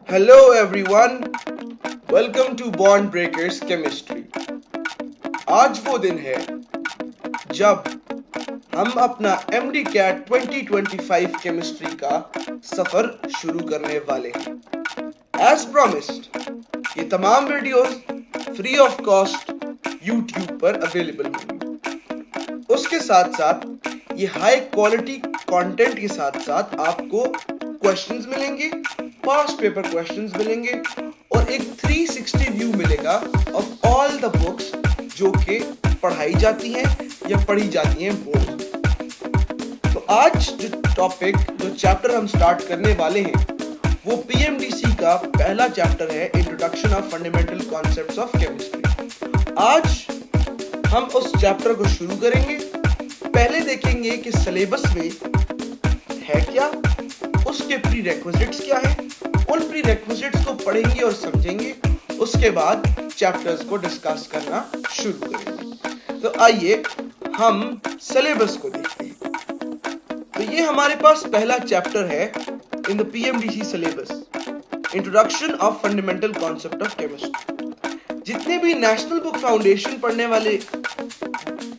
Hello everyone, welcome to Bond Breakers Chemistry. आज वो दिन है जब हम अपना MD CAT 2025 केमिस्ट्री का सफर शुरू करने वाले हैं। As promised, ये तमाम videos free of cost YouTube पर अवेलेबल होंगी। उसके साथ साथ ये हाई क्वालिटी कंटेंट के साथ साथ आपको क्वेश्चंस मिलेंगे, पास्ट पेपर क्वेश्चंस मिलेंगे और एक 360 व्यू मिलेगा ऑफ ऑल द बुक्स जो कि पढ़ाई जाती हैं या पढ़ी जाती हैं बोर्ड। तो आज जो चैप्टर हम स्टार्ट करने वाले हैं वो पीएमडीसी का पहला चैप्टर है, introduction of fundamental concepts of chemistry. आज हम उस चैप्टर को शुरू करेंगे। पहले देखेंगे कि सिलेबस में है क्या, उसके प्री रेक्विजिट्स क्या है, उन प्री रेक्विजिट्स को पढ़ेंगे और समझेंगे। उसके बाद चैप्टर्स को डिस्कस करना शुरू करेंगे। तो आइए हम सिलेबस को देखते हैं। तो ये हमारे पास पहला चैप्टर है in the PMDC syllabus, introduction of fundamental concept of chemistry. जितने भी नेशनल बुक फाउंडेशन पढ़ने वाले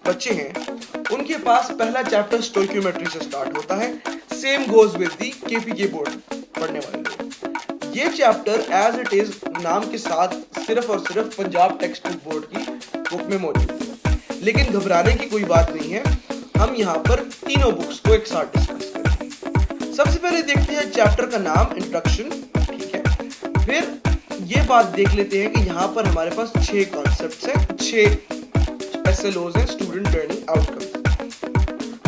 बच्चे हैं उनके पास पहला चैप्टर स्टोइकियोमेट्री से स्टार्ट होता है। Same goes with the KPK board पढ़ने वाले लोग। ये चैप्टर एज इट इज नाम के साथ सिर्फ और सिर्फ पंजाब टेक्स्ट बुक बोर्ड की बुक में मौजूद है, लेकिन घबराने की कोई बात नहीं है। हम यहाँ पर तीनों बुक्स को एक साथ डिस्कस करेंगे। सबसे पहले देखते हैं चैप्टर का नाम, इंट्रोडक्शन, ठीक है। फिर ये बात देख लेते हैं कि यहाँ पर हमारे पास 6 कॉन्सेप्ट्स हैं, 6 SLOs हैं, स्टूडेंट लर्निंग आउटकम।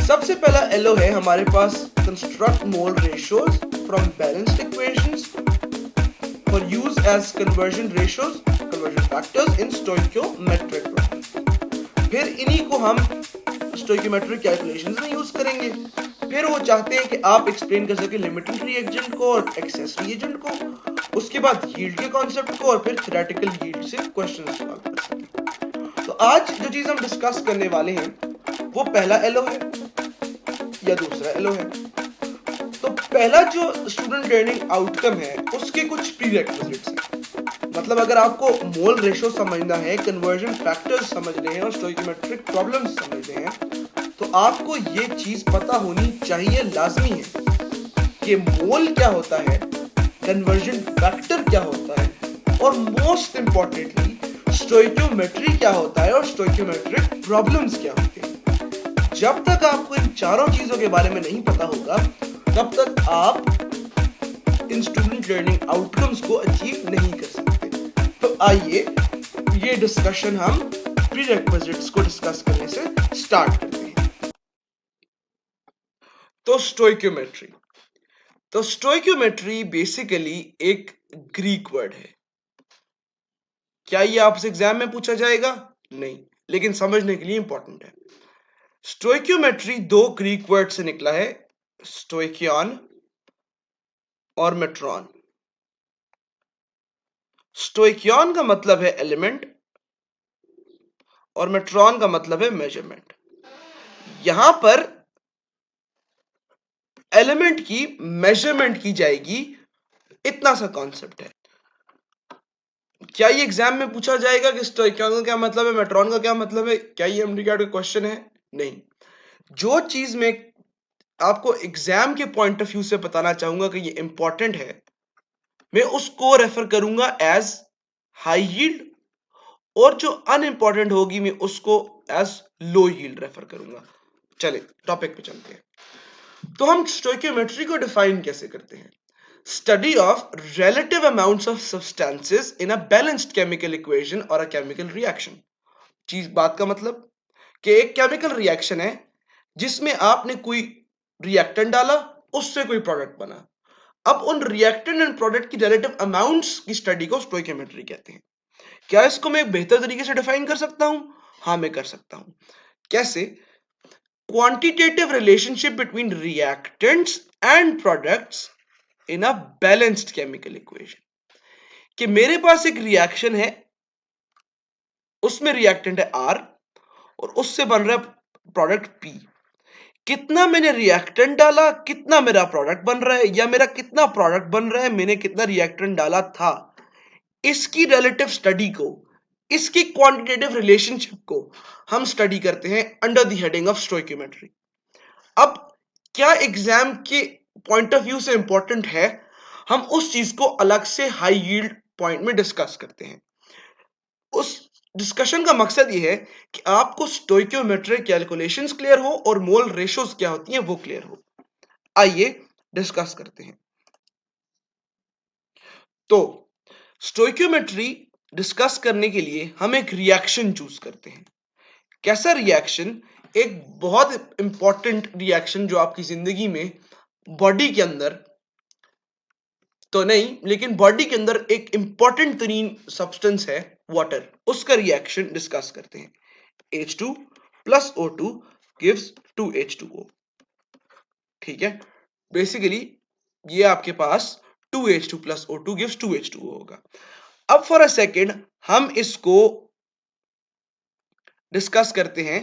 सबसे पहला एलओ है हमारे पास, construct mole ratios from balanced equations for use as conversion ratios, conversion factors in stoichiometric problems. फिर इन्हीं को हम स्टोइकियोमेट्रिक कैलकुलेशंस में यूज करेंगे। फिर वो चाहते हैं कि आप एक्सप्लेन कर सके लिमिटिंग रिएजेंट को और एक्सेस रिएजेंट को, उसके बाद यील्ड के कॉन्सेप्ट को और फिर थ्योरेटिकल यील्ड से क्वेश्चन सॉल्व कर सके। तो आज जो चीज हम डिस्कस करने वाले हैं वो पहला एलओ है या दूसरा एलओ है। तो पहला जो स्टूडेंट लर्निंग आउटकम है उसके कुछ प्रीरेक्विजिट्स हैं। मतलब अगर आपको मोल रेशियो समझना है, कन्वर्जन फैक्टर्स समझने हैं और स्टोइकियोमेट्रिक प्रॉब्लम्स समझने हैं तो आपको ये चीज पता होनी चाहिए, लाजमी है कि मोल क्या होता है, कन्वर्जन फैक्टर क्या होता है और मोस्ट इंपॉर्टेंटली स्टोइकियोमेट्री क्या होता है और स्टोइकियोमेट्रिक प्रॉब्लम्स क्या होते हैं। जब तक आपको इन चारों चीजों के बारे में नहीं पता होगा तब तक आप इन स्टूडेंट लर्निंग आउटकम्स को अचीव नहीं कर सकते। तो आइए ये डिस्कशन हम प्रीरेक्विजिट्स को डिस्कस करने से स्टार्ट करते हैं। तो स्टोइकियोमेट्री बेसिकली एक ग्रीक वर्ड है। क्या ये आपसे एग्जाम में पूछा जाएगा? नहीं, लेकिन समझने के लिए इंपॉर्टेंट है। स्टोइकियोमेट्री 2 ग्रीक वर्ड से निकला है, स्टोइकियन और मेट्रॉन। स्टोइकियन का मतलब है एलिमेंट और मेट्रॉन का मतलब है मेजरमेंट। यहां पर एलिमेंट की मेजरमेंट की जाएगी, इतना सा कॉन्सेप्ट है। क्या ये एग्जाम में पूछा जाएगा कि स्टोइकियन का क्या मतलब है, मेट्रॉन का क्या मतलब है? क्या ये एमडीक्यू का क्वेश्चन है? नहीं। जो चीज में आपको एग्जाम के पॉइंट ऑफ व्यू से बताना चाहूंगा कि ये इंपॉर्टेंट है, मैं उसको रेफर करूंगा एज हाई यील्ड और जो अनइंपॉर्टेंट होगी मैं उसको एज लो यील्ड रेफर करूंगा। चले टॉपिक पे चलते हैं। तो हम स्टोइकियोमेट्री को डिफाइन कैसे करते हैं? Study of relative amounts of substances in a balanced chemical equation और अ केमिकल रिएक्शन। चीज बात का मतलब कि एक केमिकल रिएक्शन है जिसमें आपने कोई रिएक्टेंट डाला, उससे कोई प्रोडक्ट बना। अब उन रिएक्टेंट एंड प्रोडक्ट की रिलेटिव अमाउंट्स की स्टडी को स्टोइकियोमेट्री कहते हैं। क्या इसको मैं एक बेहतर तरीके से डिफाइन कर सकता हूं? हाँ, मैं कर सकता हूं। कैसे? Quantitative relationship between reactants and products in a balanced chemical equation. कि मेरे पास एक रिएक्शन है, उसमें रिएक्टेंट है R और उससे बन रहा है प्रोडक्ट P। कितना मैंने रिएक्टेंट डाला, कितना मेरा प्रोडक्ट बन रहा है, या मेरा कितना प्रोडक्ट बन रहा है, मैंने कितना रिएक्टेंट डाला था, इसकी रिलेटिव स्टडी को, इसकी क्वांटिटेटिव रिलेशनशिप को हम स्टडी करते हैं under the heading of stoichiometry. अब क्या एग्जाम के पॉइंट ऑफ व्यू से इंपॉर्टेंट है, हम उस चीज को अलग से हाई यील्ड पॉइंट में डिस्कस करते हैं। उस डिस्कशन का मकसद यह है कि आपको स्टोइकियोमेट्रिक कैलकुलेशंस क्लियर हो और मोल रेशोज क्या होती हैं वो क्लियर हो। आइए डिस्कस करते हैं। तो स्टोइकियोमेट्री डिस्कस करने के लिए हम एक रिएक्शन चूज करते हैं। कैसा रिएक्शन? एक बहुत इंपॉर्टेंट रिएक्शन जो आपकी जिंदगी में बॉडी के अंदर तो नहीं, लेकिन बॉडी के अंदर एक इंपॉर्टेंट तरीन सब्सटेंस है वाटर, उसका रिएक्शन डिस्कस करते हैं। H2 plus O2 gives 2H2O। ठीक है, बेसिकली ये आपके पास 2H2 plus O2 gives 2H2O होगा। अब फॉर अ सेकेंड हम इसको डिस्कस करते हैं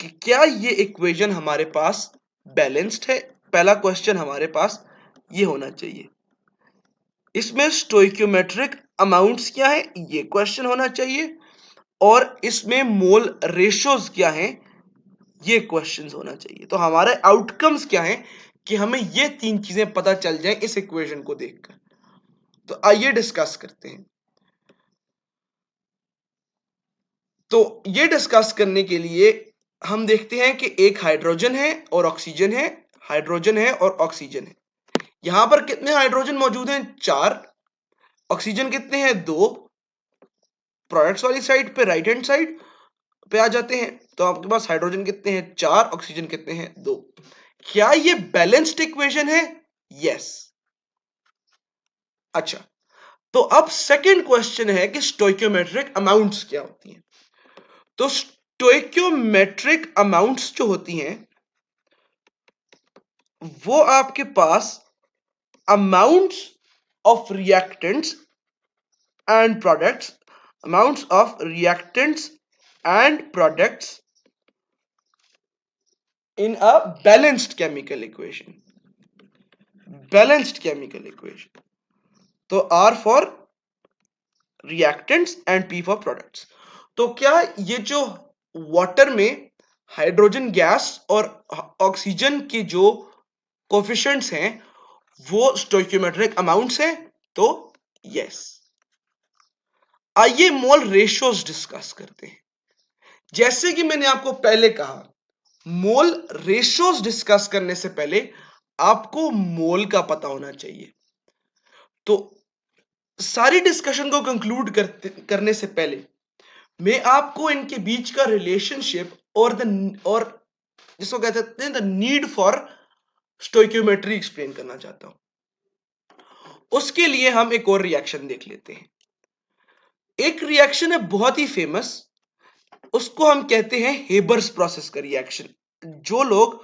कि क्या ये इक्वेशन हमारे पास बैलेंस्ड है। पहला क्वेश्चन हमारे पास ये होना चाहिए। इसमें स्टोइकियोमेट्रिक अमाउंट्स क्या है, ये क्वेश्चन होना चाहिए, और इसमें मोल रेशियोज क्या हैं, ये क्वेश्चंस होना चाहिए। तो हमारे आउटकम्स क्या हैं कि हमें ये तीन चीजें पता चल जाएं इस इक्वेशन को देखकर। तो आइए डिस्कस करते हैं। तो ये डिस्कस करने के लिए हम देखते हैं कि एक हाइड्रोजन है और ऑक्सीजन है, हाइड्रोजन है और ऑक्सीजन है। यहां पर कितने हाइड्रोजन मौजूद हैं? 4। ऑक्सीजन कितने हैं? 2। प्रोडक्ट्स वाली साइड पे, राइट हैंड साइड पे आ जाते हैं, तो आपके पास हाइड्रोजन कितने हैं? 4। ऑक्सीजन कितने हैं? 2। क्या ये बैलेंस्ड इक्वेशन है? यस। अच्छा, तो अब सेकंड क्वेश्चन है कि स्टोइकियोमेट्रिक अमाउंट्स क्या होती हैं। तो स्टोइकियोमेट्रिक अमाउंट्स जो होती हैं वो आपके पास amounts of reactants and products, amounts of reactants and products in a balanced chemical equation, balanced chemical equation। तो R for reactants and P for products। तो क्या ये जो वाटर में हाइड्रोजन गैस और ऑक्सीजन के जो कोफिशिएंट्स हैं वो स्टोइकियोमेट्रिक अमाउंट्स हैं? तो यस। आइए मोल रेशियोज डिस्कस करते हैं। जैसे कि मैंने आपको पहले कहा, मोल रेशियोज डिस्कस करने से पहले आपको मोल का पता होना चाहिए। तो सारी डिस्कशन को कंक्लूड करने से पहले मैं आपको इनके बीच का रिलेशनशिप और जिसको कहते हैं the need for stoichiometry explain करना चाहता हूं। उसके लिए हम एक और रिएक्शन देख लेते हैं। एक रिएक्शन है बहुत ही फेमस, उसको हम कहते हैं हेबर्स प्रोसेस का रिएक्शन। जो लोग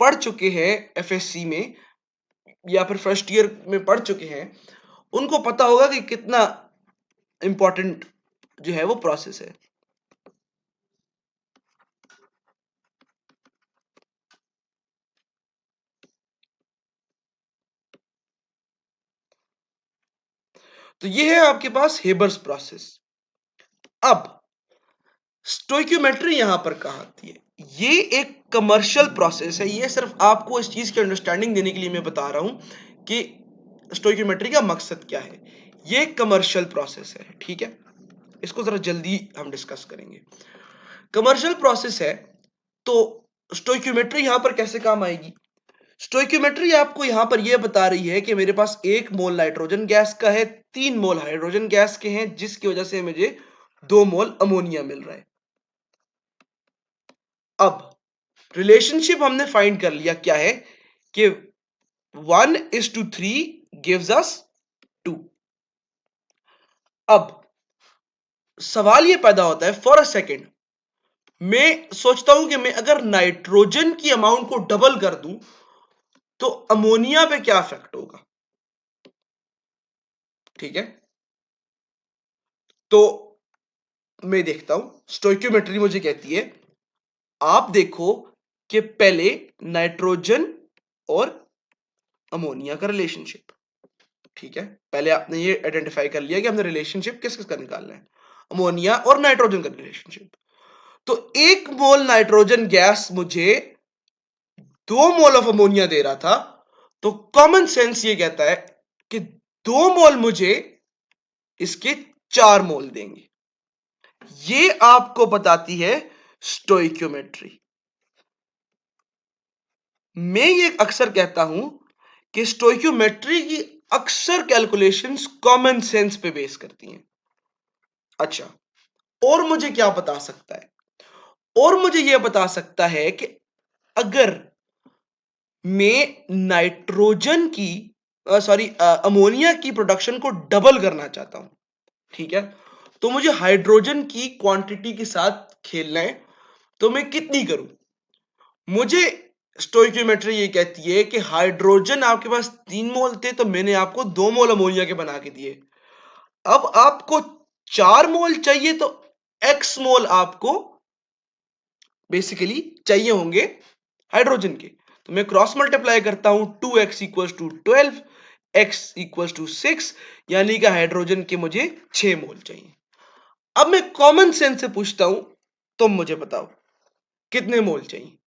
पढ़ चुके हैं एफएससी में या फिर फर्स्ट ईयर में पढ़ चुके हैं उनको पता होगा कि कितना इंपॉर्टेंट जो है वो प्रोसेस है। तो ये है आपके पास हेबर्स प्रोसेस। अब स्टोइकियोमेट्री यहां पर कहां आती है? ये एक कमर्शियल प्रोसेस है। ये सिर्फ आपको इस चीज की अंडरस्टैंडिंग देने के लिए मैं बता रहा हूं कि स्टोइकियोमेट्री का मकसद क्या है। ये एक कमर्शियल प्रोसेस है, ठीक है। इसको जरा जल्दी हम डिस्कस करेंगे। कमर्शियल प्रोसेस है तो स्टोइकियोमेट्री यहां पर कैसे काम आएगी? स्टोइकियोमेट्री आपको यहां पर यह बता रही है कि मेरे पास 1 मोल नाइट्रोजन गैस का है, 3 मोल हाइड्रोजन गैस के हैं, जिसकी वजह से मुझे 2 मोल अमोनिया मिल रहा है। अब रिलेशनशिप हमने फाइंड कर लिया, क्या है कि 1:3 गिव्स अस 2। अब सवाल यह पैदा होता है, फॉर अ सेकेंड मैं सोचता हूं कि मैं अगर नाइट्रोजन की अमाउंट को डबल कर दूं तो अमोनिया पे क्या इफेक्ट होगा? ठीक है, तो मैं देखता हूं, स्टोइकियोमेट्री मुझे कहती है आप देखो कि पहले नाइट्रोजन और अमोनिया का रिलेशनशिप, ठीक है, पहले आपने ये आइडेंटिफाई कर लिया कि हमने रिलेशनशिप किस किस का निकालना है, अमोनिया और नाइट्रोजन का रिलेशनशिप। तो 1 मोल नाइट्रोजन गैस मुझे 2 मोल ऑफ अमोनिया दे रहा था, तो कॉमन सेंस ये कहता है कि 2 मोल मुझे इसके 4 मोल देंगे। ये आपको बताती है स्टोइक्योमेट्री। मैं ये अक्सर कहता हूं कि स्टोइक्योमेट्री की अक्सर कैलकुलेशंस कॉमन सेंस पे बेस करती हैं। अच्छा, और मुझे क्या बता सकता है, और मुझे यह बता सकता है कि अगर मैं नाइट्रोजन की अमोनिया की प्रोडक्शन को डबल करना चाहता हूं, ठीक है, तो मुझे हाइड्रोजन की क्वांटिटी के साथ खेलना है, तो मैं कितनी करूं? मुझे स्टोइक्योमेट्री ये कहती है कि हाइड्रोजन आपके पास 3 मोल थे, तो मैंने आपको 2 मोल अमोनिया के बना के दिए। अब आपको 4 मोल चाहिए, तो एक्स मोल आपको बेसिकली चाहिए होंगे हाइड्रोजन के। तो मैं क्रॉस मल्टीप्लाई करता हूं, 2x equals to 12, x equals to 6, यानी कि हाइड्रोजन के मुझे 6 मोल चाहिए। अब मैं कॉमन सेंस से पूछता हूं, तुम मुझे बताओ कितने मोल चाहिए?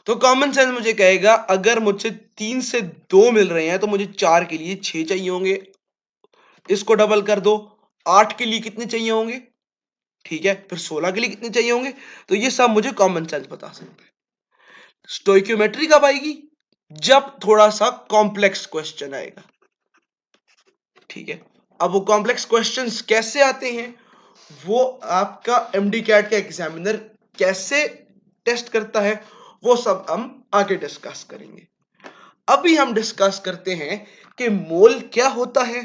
तो कॉमन सेंस मुझे कहेगा अगर मुझसे 3 से 2 मिल रहे हैं, तो मुझे 4 के लिए 6 चाहिए होंगे। इसको डबल कर दो, 8 के लिए कितने चाहिए होंगे, ठीक है, फिर 16 के लिए कितने चाहिए होंगे। तो ये सब मुझे कॉमन सेंस बता सकता है। स्टोइक्योमेट्री कब आएगी? जब थोड़ा सा कॉम्प्लेक्स क्वेश्चन आएगा, ठीक है। अब वो कॉम्प्लेक्स क्वेश्चंस कैसे आते हैं, वो आपका एमडी कैट का एग्जामिनर कैसे टेस्ट करता है, वो सब हम आगे डिस्कस करेंगे। अभी हम डिस्कस करते हैं कि मोल क्या होता है,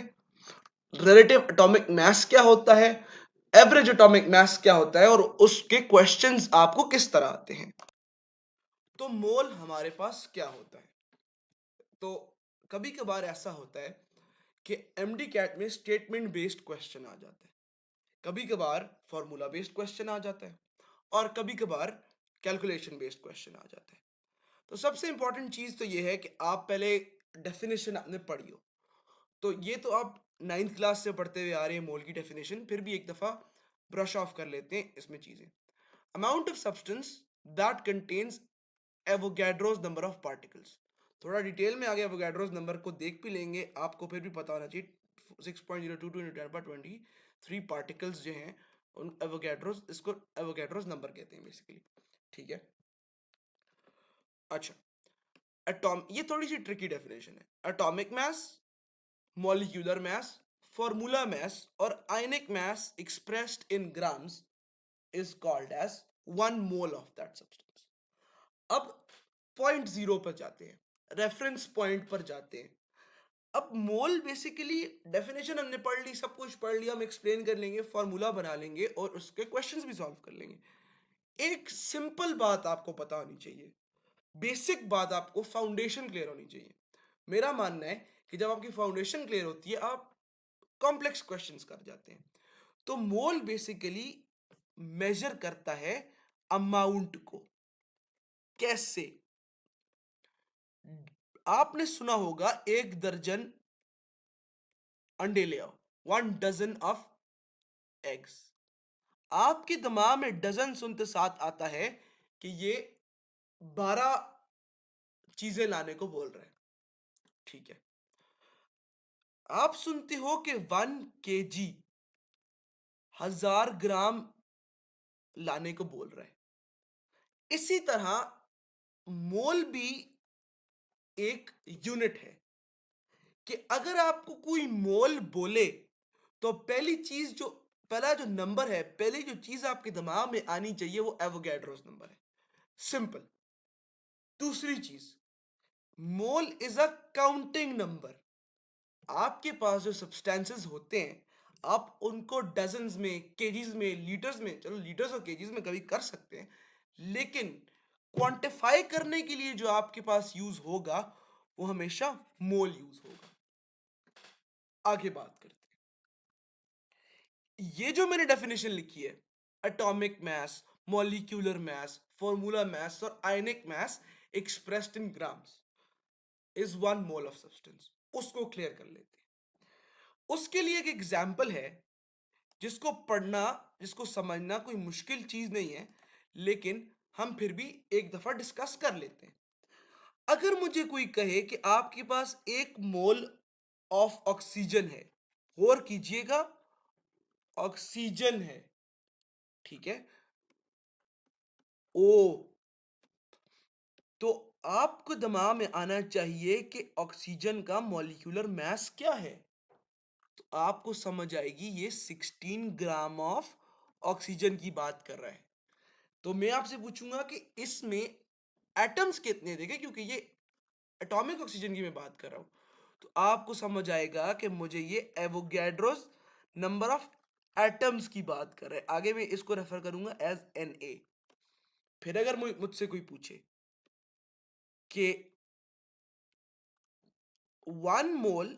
रिलेटिव एटॉमिक मास क्या होता है, एवरेज एटॉमिक मास क्या होता है, और उसके क्वेश्चंस आपको किस तरह आते हैं। तो मोल हमारे पास क्या होता है? तो कभी कभार ऐसा होता है कि एमडी कैट में स्टेटमेंट बेस्ड क्वेश्चन आ जाता है, कभी कभार फॉर्मूला बेस्ड क्वेश्चन आ जाता है, और कभी कभार कैलकुलेशन बेस्ड क्वेश्चन आ जाता है। तो सबसे इंपॉर्टेंट चीज तो ये है कि आप पहले डेफिनेशन आपने पढ़ी हो। तो ये तो आप 9th क्लास से पढ़ते हुए आ रहे हैं मोल की डेफिनेशन, फिर भी एक दफा ब्रश ऑफ कर लेते हैं इसमें चीजें। Amount of substance that contains Avogadro's number of particles. थोड़ा डिटेल में आगे एवोगैड्रोस नंबर को देख भी लेंगे, आपको फिर भी पता होना चाहिए 6.022 पार्टिकल्स जो हैं उन एवोगैड्रोस, इसको एवोगैड्रोस नंबर कहते हैं बेसिकली, ठीक है। अच्छा, एटॉम, ये थोड़ी सी ट्रिकी डेफिनेशन है। एटॉमिक मास, मॉलिक्यूलर मास, फॉर्मूला मास और आयनिक मास expressed in grams is called as 1 mole of that substance। अब पॉइंट 0 पर जाते हैं, रेफरेंस पॉइंट पर जाते हैं। अब मोल बेसिकली डेफिनेशन हमने पढ़ ली, सब कुछ पढ़ लिया, हम एक्सप्लेन कर लेंगे, फॉर्मूला बना लेंगे और उसके क्वेश्चंस भी सॉल्व कर लेंगे। एक सिंपल बात आपको पता होनी चाहिए, बेसिक बात, आपको फाउंडेशन क्लियर होनी चाहिए। मेरा मानना है कि जब आपकी फाउंडेशन क्लियर होती है, आप कॉम्प्लेक्स क्वेश्चंस कर जाते हैं। तो मोल बेसिकली मेजर करता है अमाउंट को। कैसे? आपने सुना होगा 1 दर्जन अंडे ले आओ, 1 डजन ऑफ एग्स। आपके दिमाग में डजन सुनते साथ आता है कि ये 12 चीजें लाने को बोल रहे हैं, ठीक है। आप सुनते हो कि 1 kg 1000 ग्राम लाने को बोल रहा है। इसी तरह मोल भी एक यूनिट है कि अगर आपको कोई मोल बोले, तो पहला जो नंबर है, पहली जो चीज आपके दिमाग में आनी चाहिए वो एवोगैड्रोस नंबर है, सिंपल। दूसरी चीज, mole is a counting number. आपके पास जो सब्सटेंसेस होते हैं, आप उनको डजन्स में, केजीज में, लीटर्स में, चलो लीटर्स और केजीज में कभी कर सकते हैं, लेकिन क्वांटिफाई करने के लिए जो आपके पास यूज होगा वो हमेशा मोल यूज होगा। आगे बात करते हैं, ये जो मैंने डेफिनेशन लिखी है, एटॉमिक मास, मॉलिक्यूलर मास, formula mass और ionic mass expressed in grams is 1 mole of substance. उसको क्लियर कर लेते हैं. उसके लिए एक एग्जाम्पल है जिसको पढ़ना, जिसको समझना कोई मुश्किल चीज नहीं है, लेकिन हम फिर भी एक दफा डिस्कस कर लेते हैं. अगर मुझे कोई कहे कि आपके पास 1 मोल ऑफ ऑक्सीजन है, गौर कीजिएगा, ऑक्सीजन है, ठीक है, ओ, तो आपको दिमाग में आना चाहिए कि ऑक्सीजन का मॉलिक्यूलर मास क्या है. तो आपको समझ आएगी ये 16 ग्राम ऑफ ऑक्सीजन की बात कर रहा है. तो मैं आपसे पूछूंगा कि इसमें एटम्स कितने देखे, क्योंकि ये एटॉमिक ऑक्सीजन की मैं बात कर रहा हूं. तो आपको समझ आएगा कि मुझे ये एवोगैड्रोस नंबर ऑफ एटम्स की बात कर रहा है. आगे मैं इसको रेफर करूंगा एज Na. फिर अगर मुझसे कोई पूछे कि 1 मोल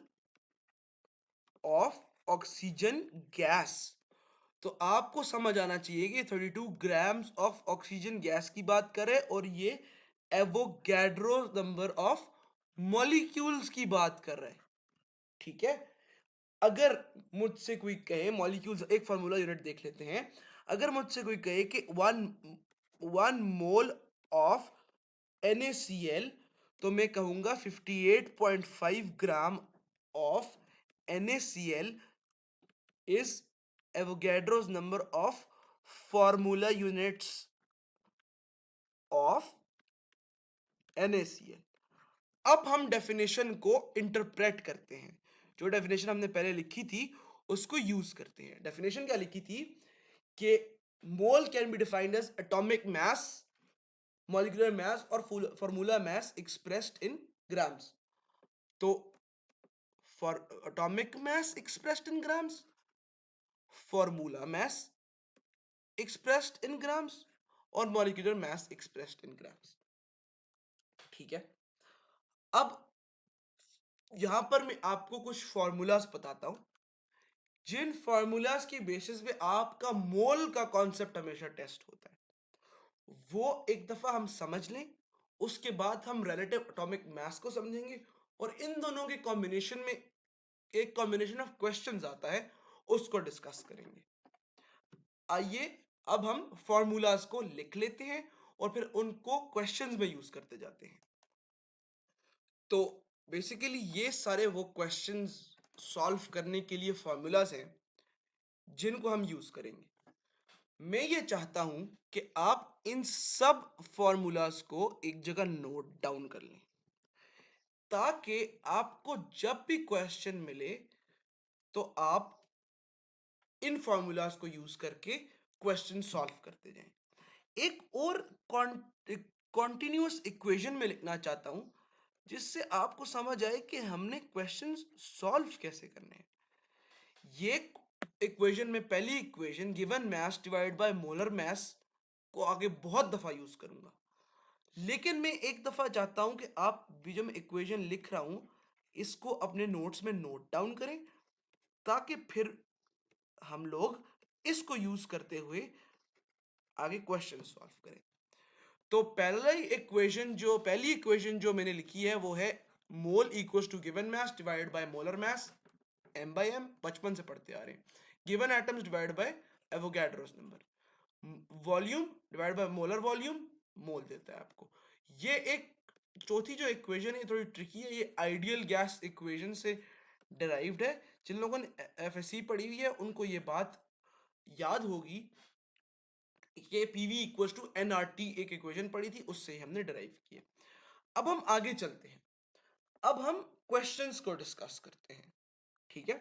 ऑफ ऑक्सीजन गैस, तो आपको समझ आना चाहिए कि 32 ग्राम्स ऑफ ऑक्सीजन गैस की बात करें और ये एवोगैड्रो नंबर ऑफ मॉलिक्यूल्स की बात कर रहे हैं. ठीक है. अगर मुझसे कोई कहे मॉलिक्यूल्स, एक फार्मूला यूनिट देख लेते हैं. अगर मुझसे कोई कहे कि one one mole of NaCl, तो मैं कहूंगा 58.5 gram of NaCl is Avogadro's number of formula units of NaCl. अब हम डेफिनेशन को इंटरप्रेट करते हैं. जो डेफिनेशन हमने पहले लिखी थी उसको यूज करते हैं. डेफिनेशन क्या लिखी थी कि mole can be defined as atomic mass, molecular mass और formula mass expressed in grams. तो for atomic mass expressed in grams, formula mass expressed in grams और molecular mass expressed in grams. ठीक है. अब यहां पर मैं आपको कुछ फॉर्मूलाज बताता हूं, जिन फॉर्मूलाज के बेसिस पे आपका मोल का कॉन्सेप्ट हमेशा टेस्ट होता है. वो एक दफा हम समझ लें, उसके बाद हम रिलेटिव एटॉमिक मास को समझेंगे और इन दोनों के कॉम्बिनेशन में एक कॉम्बिनेशन ऑफ क्वेश्चंस आता है, उसको डिस्कस करेंगे. आइए अब हम फॉर्मूलाज को लिख लेते हैं और फिर उनको क्वेश्चंस में यूज करते जाते हैं. तो बेसिकली ये सारे वो क्वेश्चंस सॉल्व करने के लिए फॉर्मूलाज हैं जिनको हम यूज करेंगे. मैं ये चाहता हूं कि आप इन सब फॉर्मूलाज को एक जगह नोट डाउन कर लें, ताकि आपको जब भी क्वेश्चन मिले तो आप इन फॉर्मूलाज को यूज करके क्वेश्चन सॉल्व करते जाएं. एक और कॉन्टिन्यूअस इक्वेशन में लिखना चाहता हूं जिससे आपको समझ आए कि हमने क्वेश्चन सॉल्व कैसे करने हैं. ये इक्वेशन में पहली equation given mass divide by molar मास को आगे बहुत दफा यूज करूंगा, लेकिन मैं एक दफा चाहता हूं कि आप भी जो मैं इक्वेशन लिख रहा हूं इसको अपने नोट्स में नोट डाउन करें, ताकि फिर हम लोग इसको यूज करते हुए आगे क्वेश्चन सॉल्व करें. तो पहली इक्वेशन जो मैंने लिखी है वो है mole equals to given mass divided by molar mass, m/m, बचपन से पढ़ते आ रहे हैं. Given atoms divided by Avogadro's number, volume divide by molar volume, mole देता है आपको. ये एक चौथी जो इक्वेशन है थोड़ी ट्रिकी है, ये आइडियल गैस इक्वेशन से डिराइव्ड है. जिन लोगों ने FSC पढ़ी हुई है उनको ये बात याद होगी कि PV इक्वल्स टू nRT एक इक्वेशन पढ़ी थी, उससे हमने डिराइव किया. अब हम आगे चलते हैं. अब हम क्वेश्चंस को डिस्कस करते हैं. ठीक है.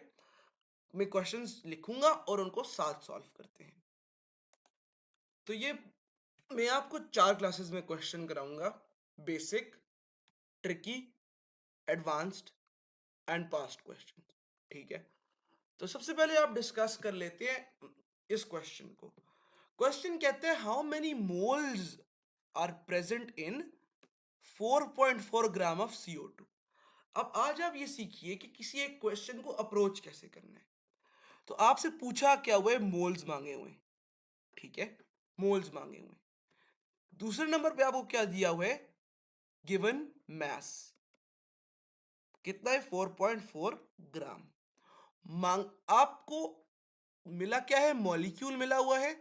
मैं क्वेश्चंस लिखूंगा और उनको साथ सॉल्व करते हैं. तो ये मैं आपको 4 क्लासेस में क्वेश्चन कराऊंगा: basic, tricky, advanced and past question. ठीक है. तो सबसे पहले आप डिस्कस कर लेते हैं इस क्वेश्चन को. क्वेश्चन कहते हैं how many moles are present in 4.4 gram of CO2. अब आज आप ये सीखिए कि किसी एक क्वेश्चन को अप्रोच कैसे करना है. तो आपसे पूछा क्या हुआ है, मोल्स मांगे हुए. ठीक है, मोल्स मांगे हुए. दूसरे नंबर पे आपको क्या दिया हुआ है, गिवन मैस कितना है, 4.4 ग्राम। मांग आपको मिला क्या है, मॉलिक्यूल मिला हुआ है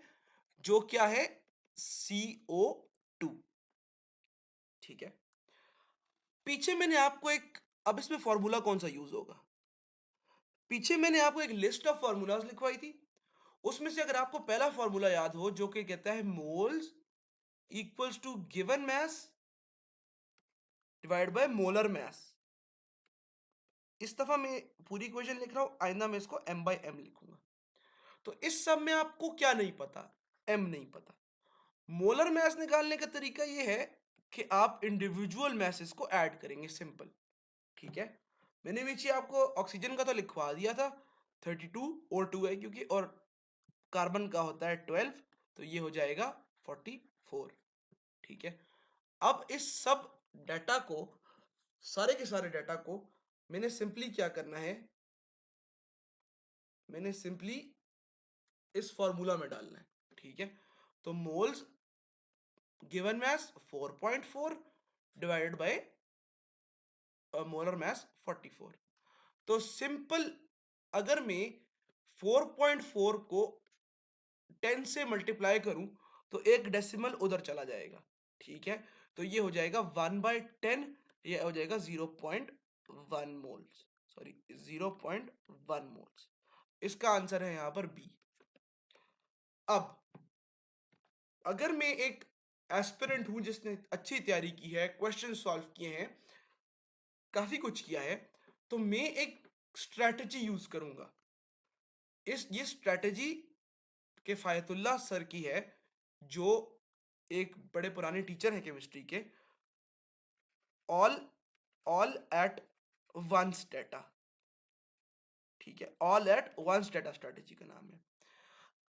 जो क्या है, CO2। ठीक है, पीछे मैंने आपको एक, अब इसमें फॉर्मूला कौन सा यूज होगा, पीछे मैंने आपको एक लिस्ट ऑफ फॉर्मूलाज लिखवाई थी, उसमें से अगर आपको पहला फॉर्मूला याद हो जो कि कहता है moles equals to given mass divide by molar mass. इस दफा मैं पूरी इक्वेशन लिख रहा हूं, आइंदा मैं इसको m/m लिखूंगा। तो इस सब में आपको क्या नहीं पता, m नहीं पता। मोलर मैस निकालने का तरीका यह है कि आप इंडिविजुअल मैसेस को ऐड करेंगे, सिंपल। ठीक है, मैंने नीचे आपको ऑक्सीजन का तो लिखवा दिया था, 32 O2 है क्योंकि, और कार्बन का होता है 12, तो ये हो जाएगा 44। ठीक है, अब इस सब डाटा को, सारे के सारे डाटा को मैंने सिंपली क्या करना है, मैंने सिंपली इस फॉर्मूला में डालना है। ठीक है, तो moles given mass 4.4 divided by molar mass 44। तो सिंपल, अगर मैं 4.4 को 10 से मल्टीप्लाई करूं तो एक डेसिमल उधर चला जाएगा। ठीक है, तो ये हो जाएगा 1/10, ये हो जाएगा 0.1 मोल्स, सॉरी 0.1 मोल्स। इसका आंसर है यहां पर बी। अब अगर मैं एक एस्पिरेंट हूं जिसने अच्छी तैयारी की है, क्वेश्चन सॉल्व किए हैं, काफी कुछ किया है, तो मैं एक स्ट्रेटजी यूज करूंगा। ये स्ट्रेटजी किफायतुल्लाह सर की है, जो एक बड़े पुराने टीचर हैं केमिस्ट्री के। All all at once data. ठीक है, all at once data strategy का नाम है।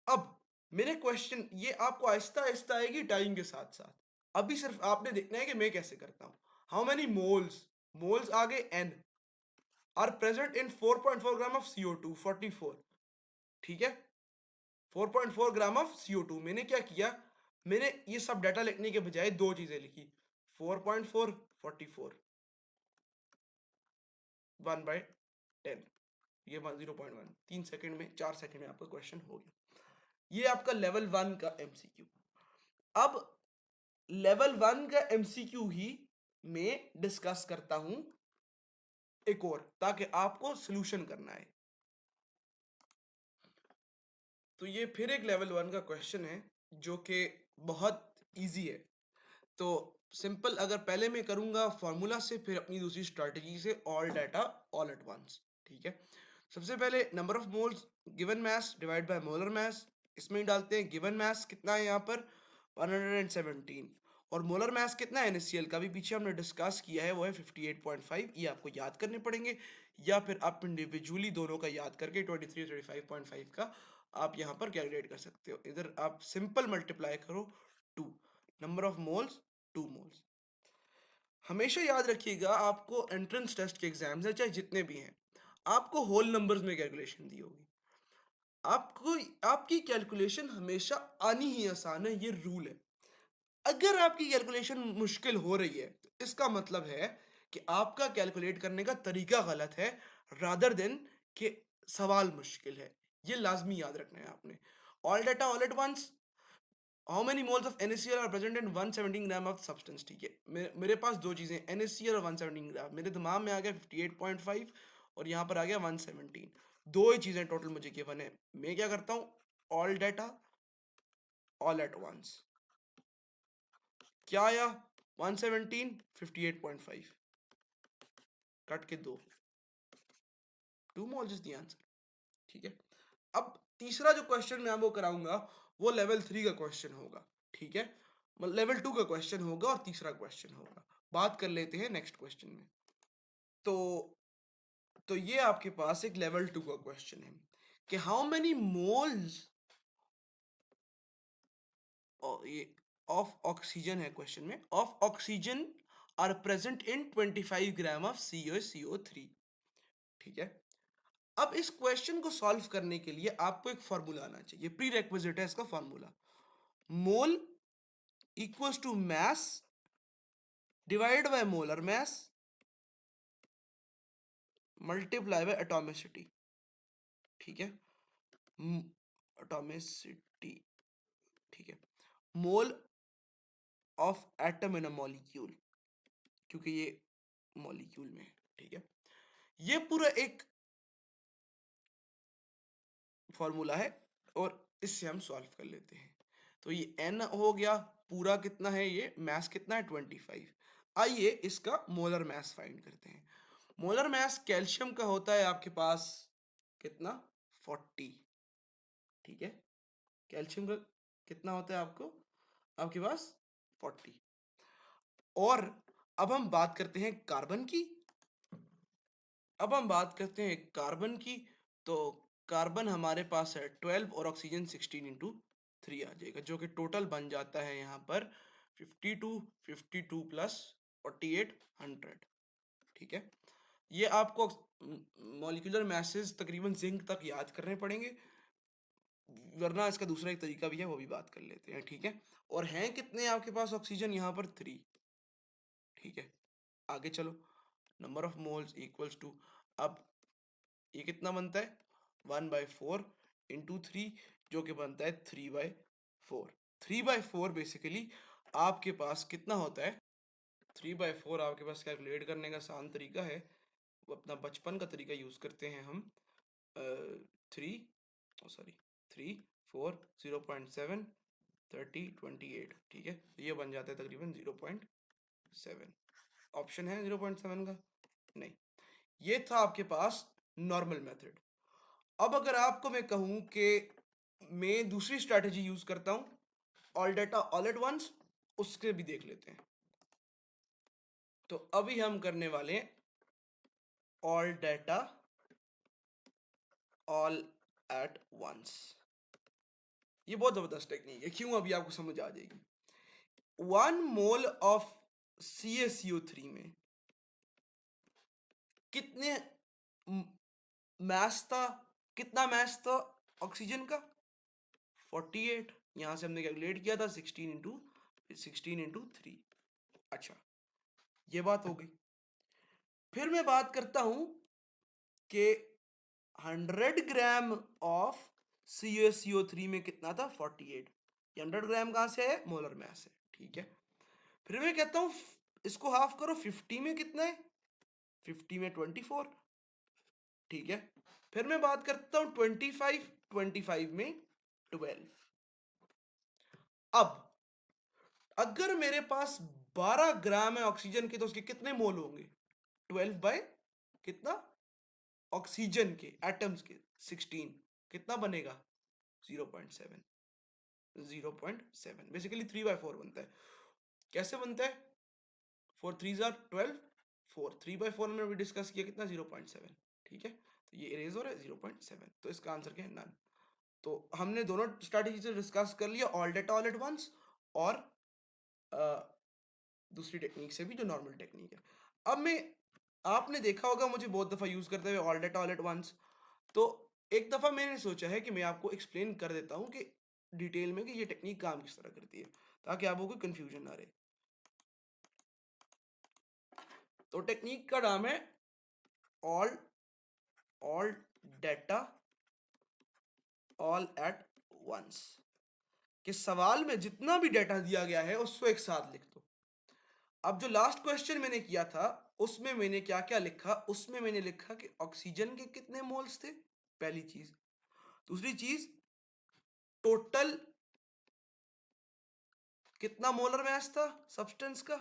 अब मेरे क्वेश्चन ये आपको आहिस्ता आहिस्ता आएगी टाइम के साथ साथ, अभी सिर्फ आपने देखना है कि मैं कैसे करता हूं। हाउ मेनी मोल्स, मोल्स आ गए n, are present in 4.4 gram of CO2, 44। ठीक है, 4.4 ग्राम ऑफ CO2। मैंने क्या किया, मैंने ये सब डाटा लिखने के बजाय दो चीजें लिखी, 4.4 44 1/10, ये 0.1, 3 सेकंड में, 4 सेकंड में आपका क्वेश्चन हो गया। ये आपका लेवल 1 का MCQ। अब लेवल 1 का MCQ ही मैं डिस्कस करता हूं एक और, ताकि आपको सॉल्यूशन करना है। तो ये फिर एक लेवल 1 का क्वेश्चन है जो कि बहुत इजी है। तो सिंपल, अगर पहले मैं करूंगा फॉर्मूला से, फिर अपनी दूसरी स्ट्रैटेजी से, all data all at once. ठीक है, सबसे पहले number of moles given mass divide by molar mass, इसमें ही डालते हैं। गिवन मैस कितना है यहाँ पर 117, और मोलर मैस कितना है NaCl का भी पीछे हमने डिस्कस किया है, वो है 58.5। ये आपको याद करने पड़ेंगे, या फिर आप इंडिविजुअली दोनों का याद करके 23 35.5 का आप यहाँ पर कैलकुलेट कर सकते हो। इधर आप सिंपल मल्टीप्लाई करो 2, नंबर ऑफ मोल्स 2 मोल्स। हमेशा याद रखिएगा, आपको एंट्रेंस टेस्ट के एग्जाम्स है चाहे जितने भी हैं, आपको होल नंबर्स में कैलकुलेशन दी होगी। आपको आपकी कैलकुलेशन हमेशा आनी ही आसान है, ये रूल है। अगर आपकी कैलकुलेशन मुश्किल हो रही है तो इसका मतलब है कि आपका कैलकुलेट करने का तरीका गलत है, रादर देन कि सवाल मुश्किल है। ये लाजमी याद रखना है आपने। All data all at once, how many moles of NaCl are present in 117 gram of substance. ठीक है, मेरे पास दो चीजें, NaCl और 117 ग्राम। मेरे दिमाग में आ गया 58.5 और यहाँ पर आ गया 117, दो ही चीजें टोटल मुझे गिवन है। मैं क्या करता हूँ, all data all at once, क्या आया 117 58.5 कट के दो, 2 मोल्स इज द आंसर। ठीक है, अब तीसरा जो क्वेश्चन मैं आपको कराऊंगा वो लेवल 3 का क्वेश्चन होगा। ठीक है, लेवल 2 का क्वेश्चन होगा और तीसरा क्वेश्चन होगा। बात कर लेते हैं नेक्स्ट क्वेश्चन में। तो ये आपके पास एक लेवल 2 का क्वेश्चन है कि हाउ मेनी मोल्स, ये ऑफ ऑक्सीजन है क्वेश्चन में, of oxygen are present in 25 gram of CaCO3। ठीक है, अब इस क्वेश्चन को सॉल्व करने के लिए आपको एक फॉर्मूला आना चाहिए, प्री रेक्विजिट है इसका formula. Mole equals to mass divide by molar mass multiply by atomicity. ठीक है, एटॉमिसिटी, ठीक है, mole of atom in a molecule, क्योंकि ये मॉलिक्यूल में है। ठीक है, ये पूरा एक फॉर्मूला है और इससे हम सॉल्व कर लेते हैं। तो ये n हो गया, पूरा कितना है, ये मास कितना है 25। आइए इसका मोलर मास फाइंड करते हैं। मोलर मास कैल्शियम का होता है आपके पास कितना, 40। ठीक है, कैल्शियम का कितना होता है आपको, आपके पास 40। और अब हम बात करते हैं कार्बन की। अब हम बात करते हैं कार्बन की, तो कार्बन हमारे पास है 12 और ऑक्सीजन 16 इंटू 3 आ जाएगा, जो कि टोटल बन जाता है यहाँ पर 52 प्लस 48 100। ठीक है, ये आपको मॉलिक्यूलर मैसेज तकरीबन जिंक तक याद करने पड़ेंगे, वरना इसका दूसरा एक तरीका भी है, वो भी बात कर लेते हैं। ठीक है, और हैं कितने आपके पास ऑक्सीजन यहाँ पर 3। ठीक है, आगे चलो, number of moles equals to, अब ये कितना बनता है 1/4 इंटू 3, जो कि बनता है 3/4। 3/4 बेसिकली आपके पास कितना होता है, 3/4 आपके पास कैलकुलेट करने का आसान तरीका है, वो अपना बचपन का तरीका यूज करते हैं हम। 3 4 0.7 30 28। ठीक है, तो ये बन जाता है तकरीबन 0.7। ऑप्शन है 0.7 का, नहीं, ये था आपके पास नॉर्मल मेथड। अब अगर आपको मैं कहूं कि मैं दूसरी स्ट्रैटेजी यूज करता हूं, all data all at once, उसके भी देख लेते हैं। तो अभी हम करने वाले हैं all data all at once. ये बहुत जबरदस्त टेक्निक है, क्यों अभी आपको समझ आ जाएगी। 1 मोल ऑफ CaCO3 में कितने मास था, कितना मास था ऑक्सीजन का, 48। यहां से हमने कैलकुलेट किया था 16 इंटू 3। अच्छा, ये बात हो गई। फिर मैं बात करता हूं कि 100 ग्राम ऑफ CaCO3 में कितना था 48। ये 100 ग्राम कहां से है, मोलर मास है। ठीक है, फिर मैं कहता हूं इसको हाफ करो, 50 में कितना है, 50 में 24। ठीक है, फिर मैं बात करता हूं 25 में 12। अब अगर मेरे पास 12 ग्राम है ऑक्सीजन के, तो उसके कितने मोल होंगे, 12 बाय कितना, ऑक्सीजन के एटम्स के 16, कितना बनेगा 0.7। 0.7 बेसिकली 3/4 बनता है। कैसे बनता है, 4 3 आर 12, 4 3/4 में भी डिस्कस किया, कितना 0.7। ठीक है, तो ये इरेज हो रहा है 0.7, तो इसका आंसर क्या है, नन। तो हमने दोनों स्ट्रैटेजी से डिस्कस कर लिया, all data all at once और दूसरी टेक्निक से भी, जो नॉर्मल टेक्निक है। अब मैं, आपने देखा होगा मुझे बहुत दफा यूज करते हुए all data all at once, तो एक दफा मैंने सोचा है कि मैं आपको एक्सप्लेन कर देता हूं कि डिटेल में कि ये टेक्निक काम किस तरह करती है, ताकि आपको कोई कंफ्यूजन ना रहे। तो टेक्निक का नाम है all all data all at once. कि सवाल में जितना भी डेटा दिया गया है उसको एक साथ लिख दो। अब जो लास्ट क्वेश्चन मैंने किया था, उसमें मैंने क्या क्या लिखा, उसमें मैंने लिखा कि ऑक्सीजन के कितने मोल्स थे, पहली चीज। दूसरी चीज, टोटल कितना मोलर मास था सब्सटेंस का,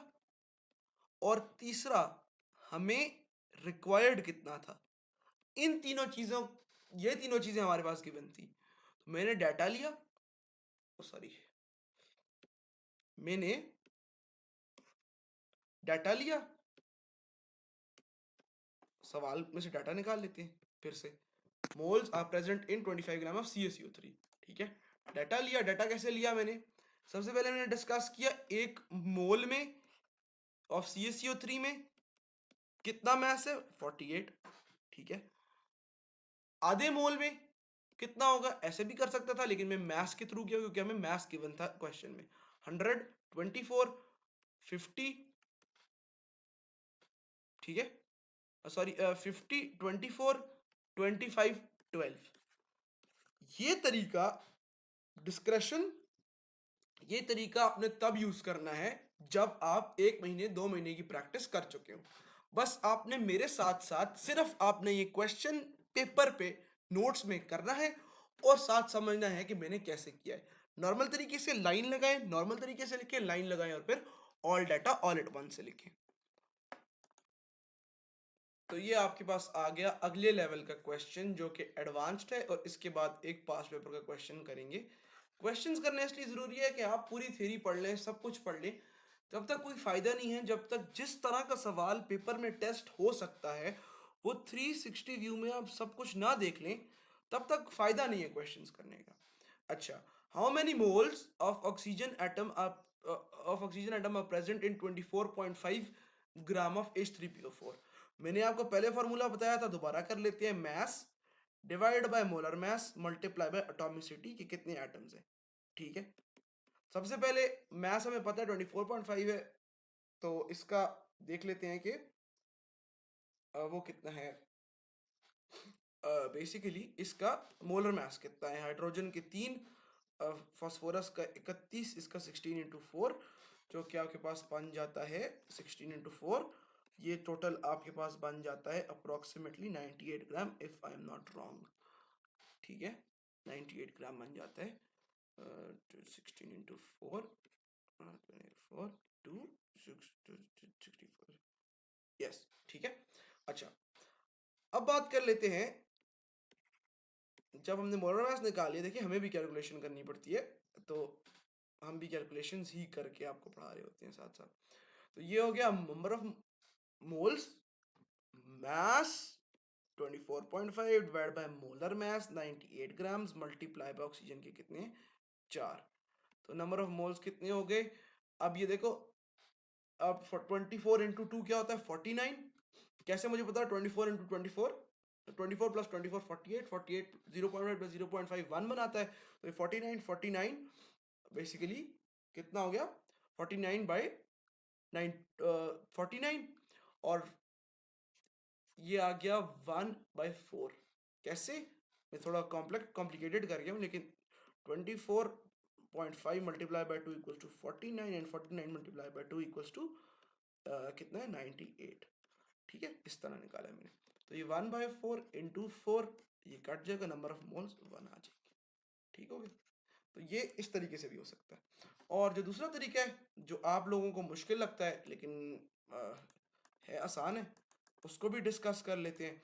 और तीसरा हमें रिक्वायर्ड कितना था। इन तीनों चीजों, ये तीनों चीजें हमारे पास गिवन थी, तो मैंने डाटा लिया, सॉरी, मैंने डाटा लिया, सवाल में से डाटा निकाल लेते हैं फिर से। Moles are present in 25 gram of CaCO3। ठीक है, डाटा लिया, डाटा कैसे लिया मैंने, सबसे पहले मैंने डिस्कस किया एक मोल में ऑफ CaCO3 में कितना मास है 48। ठीक है, आधे मोल में कितना होगा, ऐसे भी कर सकता था, लेकिन मैं मास के थ्रू किया क्योंकि हमें मास गिवन था क्वेश्चन में। 100, 24, 50, ठीक है, सॉरी 50, 24, 25, 12। ये तरीका डिस्क्रेशन, ये तरीका आपने तब यूज करना है जब आप 1 महीने 2 महीने की प्रैक्टिस कर चुके हो। बस आपने मेरे साथ साथ सिर्फ आपने ये क्वेश्चन पेपर पे नोट्स में करना है और साथ समझना है कि मैंने कैसे किया है। नॉर्मल तरीके से लाइन लगाएं, नॉर्मल तरीके से लिखें, लाइन लगाएं और फिर all data all at once से लिखें। तो ये आपके पास आ गया अगले लेवल का क्वेश्चन जो कि एडवांस्ड है, और इसके बाद एक पास पेपर का क्वेश्चन करेंगे। क्वेश्चंस करने इसलिए ज़रूरी है कि आप पूरी थ्योरी पढ़ लें, सब कुछ पढ़ लें, तब तक कोई फ़ायदा नहीं है जब तक जिस तरह का सवाल पेपर में टेस्ट हो सकता है वो 360 व्यू में आप सब कुछ ना देख लें, तब तक फ़ायदा नहीं है क्वेश्चंस करने का। अच्छा, how many moles of oxygen atom are present in 24.5 gram of H3PO4। मैंने आपको पहले फॉर्मूला बताया था, दोबारा कर लेते हैं। Mass divide by molar mass multiply by atomicity के कितने एटम्स हैं, ठीक है। सबसे पहले मास हमें पता है 24.5 है, तो इसका देख लेते हैं कि वो कितना है। बेसिकली इसका मोलर मास कितना है, हाइड्रोजन के 3, फास्फोरस का 31, इसका 16 × 4, जो कि आपके पास बन जाता है 16 × 4। ये टोटल आपके पास बन जाता है approximately 98 gram, if I am not wrong, ठीक है। 98 ग्राम बन जाता है। 16 × 4, 4 2 64, यस, ठीक है। अच्छा, अब बात कर लेते हैं, जब हमने मोलर मास निकाली, देखिए हमें भी कैलकुलेशन करनी पड़ती है, तो हम भी कैलकुलेशंस ही करके आपको पढ़ा रहे होते हैं साथ साथ। तो ये हो गया number of moles, mass 24.5 divide by molar mass 98 grams multiply by oxygen के कितने 4। तो नंबर ऑफ मोल्स कितने हो गए, अब ये देखो, अब 24 × 2 क्या होता है 49। कैसे मुझे पता है 24 × 24, 24 + 24 48, 48 0.5 + 0.5 1 बनाता है, तो 49 49 बेसिकली कितना हो गया 49/9, 49, और ये आ गया 1/4। कैसे, मैं थोड़ा कॉम्प्लिकेटेड कर गया हूँ, लेकिन 24.5 multiply by 2 equals to 49, and 49 multiply by 2 equals to कितना है 98, ठीक है। इस तरह निकाला है मैंने। तो ये 1/4 × 4, ये कट जाएगा, नंबर ऑफ मोल्स 1 आ जाएगी, ठीक हो गया। तो ये इस तरीके से भी हो सकता है। और जो दूसरा तरीका है जो आप लोगों को मुश्किल लगता है लेकिन है आसान है, उसको भी डिस्कस कर लेते हैं,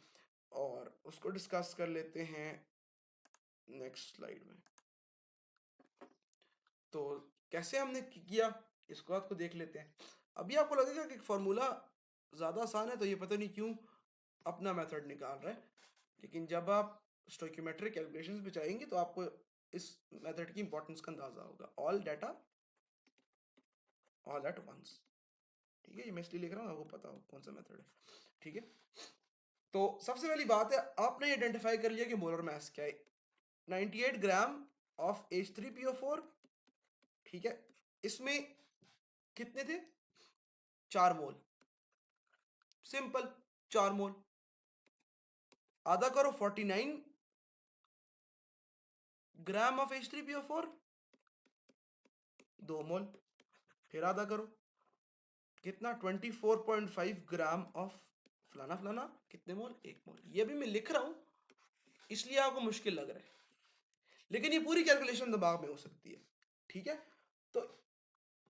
और उसको डिस्कस कर लेते हैं नेक्स्ट स्लाइड में। तो कैसे हमने किया इसको आपको देख लेते हैं। अभी आपको लगेगा कि फॉर्मूला ज़्यादा आसान है, तो ये पता नहीं क्यों अपना मेथड निकाल रहा है, लेकिन जब आप स्टोइकियोमेट्रिक कैलकुलेशंस पे जाएंगे तो आपको इस मेथड की इंपॉर्टेंस का अंदाजा होगा। All data all at once, ठीक है। ये मैं इसलिए लिख रहा हूँ, आपको पता हो कौन सा मेथड है, ठीक है। तो सबसे पहली बात है, आपने आइडेंटिफाई कर लिया कि मोलर मास क्या है, 98 ग्राम ऑफ H3PO4, ठीक है। इसमें कितने थे 4 मोल, सिंपल 4 मोल, आधा करो 49 ग्राम ऑफ H3PO4, 2 मोल, फिर आधा करो कितना 24.5 ग्राम ऑफ फलाना फलाना, कितने मोल 1 मोल। ये भी मैं लिख रहा हूं इसलिए आपको मुश्किल लग रहा है, लेकिन ये पूरी कैलकुलेशन दिमाग में हो सकती है, ठीक है। तो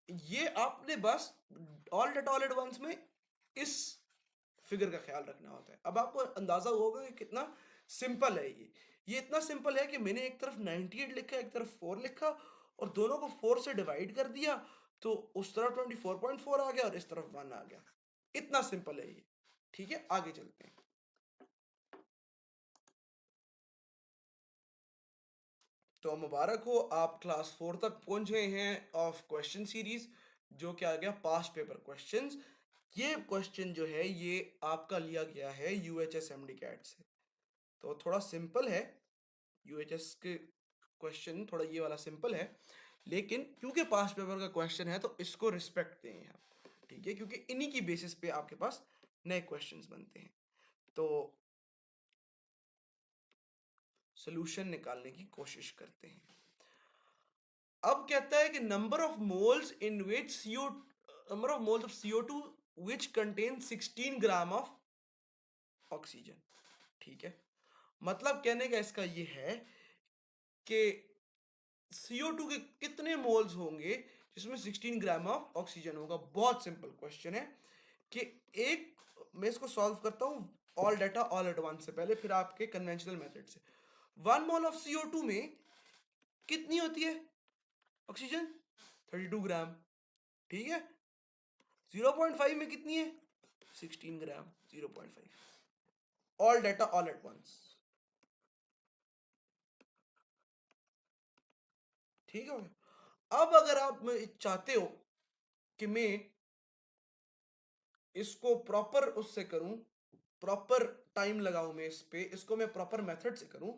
ये आपने बस all data all at once में इस फिगर का ख्याल रखना होता है। अब आपको अंदाजा होगा कि कितना सिंपल है ये इतना सिंपल है कि मैंने एक तरफ 98 लिखा, एक तरफ 4 लिखा, और दोनों को 4 से डिवाइड कर दिया, तो उस तरफ 24.4 आ गया और इस तरफ 1 आ गया। इतना सिंपल है ये, ठीक है। आगे चलते हैं। तो मुबारक हो, आप क्लास 4 तक पहुंच गए हैं ऑफ क्वेश्चन सीरीज, जो कि आ गया पास्ट पेपर क्वेश्चंस। ये क्वेश्चन जो है ये आपका लिया गया है यूएचएस एमडी कैट से, तो थोड़ा सिंपल है। यूएचएस के क्वेश्चन थोड़ा ये वाला सिंपल है, लेकिन क्योंकि पास्ट पेपर का क्वेश्चन है तो इसको रिस्पेक्ट दें आप, ठीक है, क्योंकि इन्हीं की बेसिस पे आपके पास नए क्वेश्चंस बनते हैं। तो सॉल्यूशन निकालने की कोशिश करते हैं। अब कहता है कि number of moles in which CO number of moles of CO2 which contain 16 gram of oxygen, ठीक है। मतलब कहने का इसका ये है कि CO2 के कितने मोल्स होंगे जिसमें 16 ग्राम ऑफ ऑक्सीजन होगा। बहुत सिंपल क्वेश्चन है कि एक मैं इसको सॉल्व करता हूं all data all at once से पहले, फिर आपके कन्वेंशनल मेथड से। 1 मोल ऑफ CO2 में कितनी होती है ऑक्सीजन? 32 ग्राम, ठीक है। 0.5 में कितनी है? 16 gram. 0.5 all data all at once, ठीक है। अब अगर आप चाहते हो कि मैं इसको प्रॉपर उससे करूं, प्रॉपर टाइम लगाऊं मैं इस पे, इसको मैं प्रॉपर मेथड से करूं,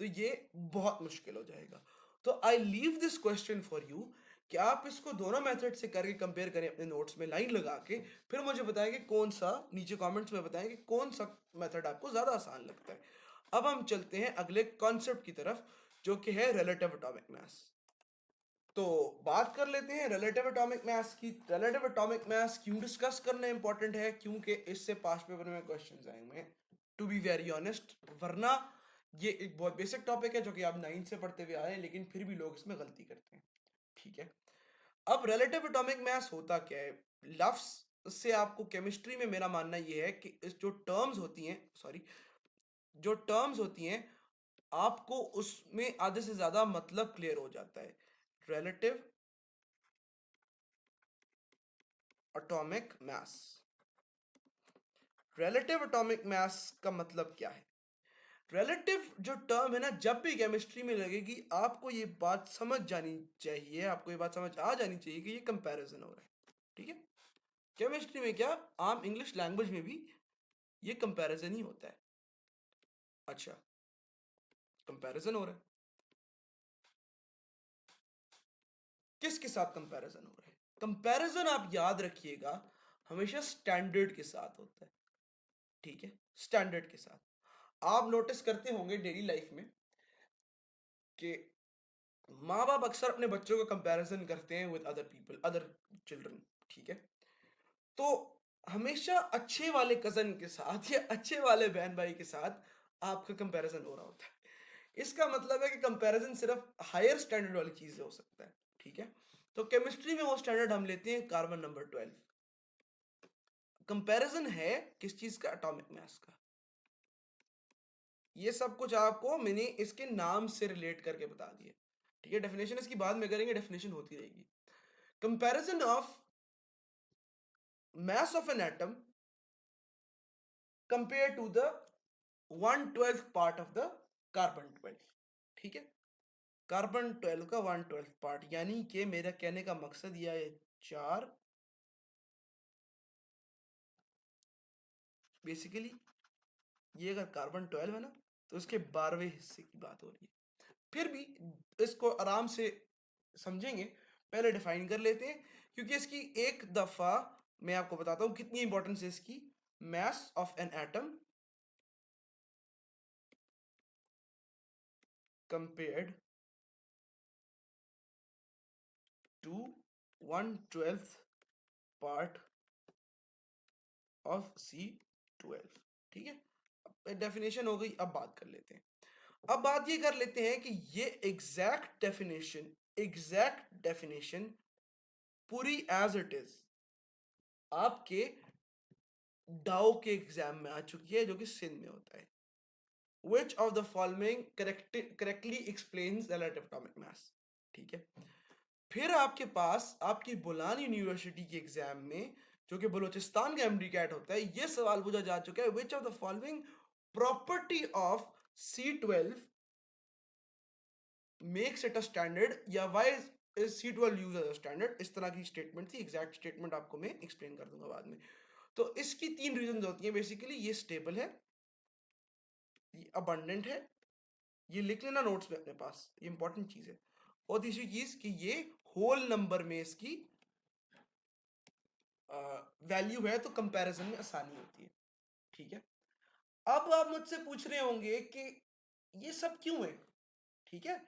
तो ये बहुत मुश्किल हो जाएगा। तो I leave this question for you कि आप इसको दोनों मेथड से करके कंपेयर करें अपने नोट्स में लाइन लगा के, फिर मुझे बताएं कि कौन सा, नीचे कमेंट्स में बताएं कि कौन सा मेथड आपको ज्यादा आसान लगता है। अब हम चलते हैं अगले कॉन्सेप्ट की तरफ, जो कि है रिलेटिव एटॉमिक मास। तो बात कर लेते हैं रिलेटिव एटॉमिक मास की। रिलेटिव एटॉमिक मास क्यों डिस्कस करना इंपॉर्टेंट है? क्योंकि इससे पास्ट पेपर में क्वेश्चंस आएंगे, टू बी वेरी ऑनेस्ट। वरना ये एक बहुत बेसिक टॉपिक है जो कि आप 9 से पढ़ते हुए आए हैं, लेकिन फिर भी लोग इसमें गलती करते हैं, ठीक है। अब रिलेटिव एटॉमिक मास होता क्या है? लफ्स से आपको केमिस्ट्री में मेरा मानना यह है कि इस जो टर्म्स होती हैं, सॉरी, जो टर्म्स होती हैं, आपको उसमें आधे से ज्यादा मतलब क्लियर हो जाता है। Relative atomic mass, relative atomic mass का मतलब क्या है? रिलेटिव जो टर्म है ना, जब भी केमिस्ट्री में लगेगी आपको ये बात समझ जानी चाहिए, आपको ये बात समझ आ जानी चाहिए कि ये कंपैरिजन हो रहा है, ठीक है। केमिस्ट्री में क्या, आम इंग्लिश लैंग्वेज में भी ये कंपैरिजन ही होता है। अच्छा, कंपैरिजन हो रहा है, किसके साथ कंपैरिजन हो रहा है? कंपैरिजन आप याद रखिएगा हमेशा स्टैंडर्ड के साथ होता है, ठीक है, स्टैंडर्ड के साथ। आप नोटिस करते होंगे डेली लाइफ में कि माँ बाप अक्सर अपने बच्चों का कंपैरिजन करते हैं with other people, other children, ठीक है। तो हमेशा अच्छे वाले कजन के साथ या अच्छे वाले बहन भाई के साथ आपका कंपैरिजन हो रहा होता है। इसका मतलब है कि कंपैरिजन सिर्फ हायर स्टैंडर्ड वाली चीज से हो सकता है, ठीक है। तो केमिस्ट्री में वो स्टैंडर्ड हम लेते हैं कार्बन नंबर 12। कंपैरिजन है किस चीज का? एटॉमिक मास का। ये सब कुछ आपको मैंने इसके नाम से रिलेट करके बता दिया, ठीक है। डेफिनेशन इसकी बाद में करेंगे, डेफिनेशन होती रहेगी। Comparison of mass of an atom compared to the 1/12 part of the carbon 12, ठीक है। कार्बन 12 का 1/12 पार्ट, यानी कि मेरा कहने का मकसद यह है 4, बेसिकली ये अगर कार्बन 12 है ना, तो इसके 12वें हिस्से की बात हो रही है। फिर भी इसको आराम से समझेंगे, पहले डिफाइन कर लेते हैं, क्योंकि इसकी एक दफा मैं आपको बताता हूं कितनी इंपॉर्टेंस है इसकी। mass of an atom compared to 1/12 part of C12, ठीक है। डेफिनेशन हो गई, अब बात कर लेते हैं। अब बात ये कर लेते हैं कि ये एग्जैक्ट डेफिनेशन पूरी एज इट इज आपके डाउ के एग्जाम में आ चुकी है, जो कि सिंध में होता है। Which of the following correctly explains the relative atomic mass, ठीक है। फिर आपके पास आपकी बोलान यूनिवर्सिटी के एग्जाम में, जो कि बलूचिस्तान का एमडी कैट होता है, यह सवाल पूछा जा चुका है, which of the following property of C12 makes it a standard, या why is C12 used as a standard. इस तरह की स्टेटमेंट थी, एग्जैक्ट स्टेटमेंट आपको मैं एक्सप्लेन कर दूंगा बाद में। तो इसकी 3 रीजन होती हैं बेसिकली। ये स्टेबल है, ये अबंडेंट है, ये लिख लेना नोट्स में अपने पास, ये इंपॉर्टेंट चीज है, और तीसरी चीज कि ये होल नंबर में इसकी वैल्यू है, तो कंपैरिजन में आसानी होती है। ठीक है, अब आप मुझसे पूछ रहे होंगे कि ये सब क्यों है। ठीक है,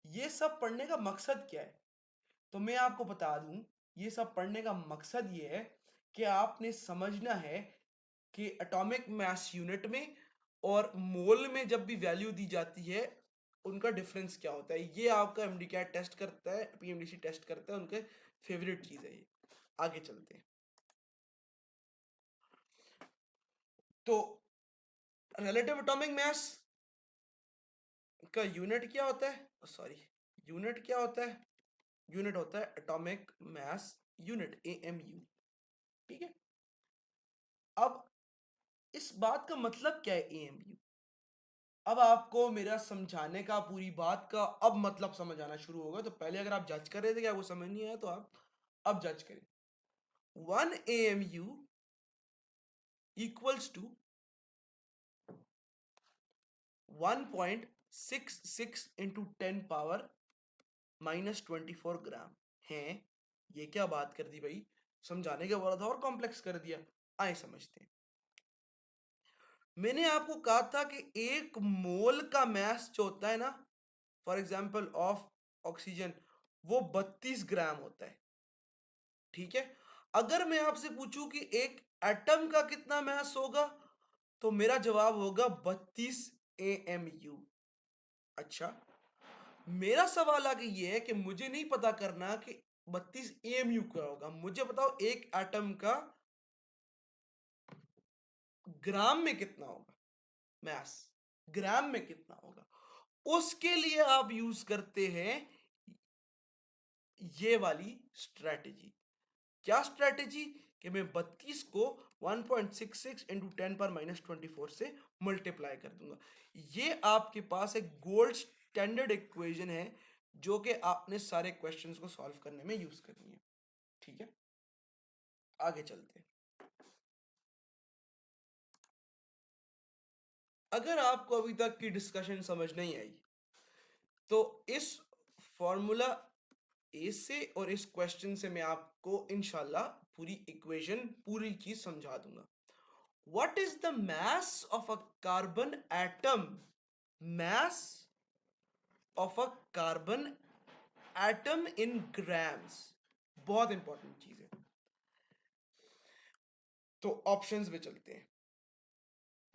ये सब पढ़ने का मकसद क्या है। तो मैं आपको बता दूं, ये सब पढ़ने का मकसद ये है कि आपने समझना है कि एटॉमिक मास यूनिट में और मोल में जब भी वैल्यू दी जाती है उनका डिफरेंस क्या होता है। ये आपका एमडीकैट टेस्ट करता है, पीएमडीसी टेस्ट करता है, उनके फेवरेट चीज है ये। आगे चलते हैं। तो रिलेटिव एटॉमिक मास का यूनिट क्या होता है, सॉरी, यूनिट क्या होता है, यूनिट होता है एटॉमिक मास यूनिट, एएमयू। ठीक है, अब इस बात का मतलब क्या है एएमयू। अब आपको मेरा समझाने का, पूरी बात का अब मतलब समझ आना शुरू होगा। तो पहले अगर आप जज कर रहे थे कि आपको समझ नहीं आया, तो आप अब जज करें। 1 AMU इक्वल्स टू 1.66 इंटू 10⁻⁻⁴ ग्राम है। ये क्या बात कर दी भाई, समझाने के बोला था और कॉम्प्लेक्स कर दिया। आए समझते हैं। मैंने आपको कहा था कि एक मोल का मास जो होता है ना, फॉर एग्जाम्पल ऑफ ऑक्सीजन, वो 32 ग्राम होता है। ठीक है, अगर मैं आपसे पूछूं कि एक एटम का कितना मास होगा, तो मेरा जवाब होगा 32 AMU। अच्छा, मेरा सवाल आगे ये है कि मुझे नहीं पता करना कि 32 AMU क्या होगा, मुझे बताओ एक एटम का ग्राम में कितना होगा मास, ग्राम में कितना होगा। उसके लिए आप यूज करते हैं ये वाली स्ट्रेटेजी। क्या स्ट्रेटेजी, कि मैं 32 को 1.66 इंटू 10⁻⁻24 से मल्टीप्लाई कर दूंगा। ये आपके पास एक गोल्ड स्टैंडर्ड इक्वेशन है जो कि आपने सारे क्वेश्चंस को सॉल्व करने में यूज करनी है। ठीक है, आगे चलते हैं। अगर आपको अभी तक की डिस्कशन समझ नहीं आई, तो इस फॉर्मूला ए से और इस क्वेश्चन से मैं आपको इंशाल्लाह पूरी इक्वेशन, पूरी चीज समझा दूंगा। What is the mass of a carbon atom? Mass of a carbon atom in grams। बहुत इंपॉर्टेंट चीज है। तो ऑप्शंस पे चलते हैं।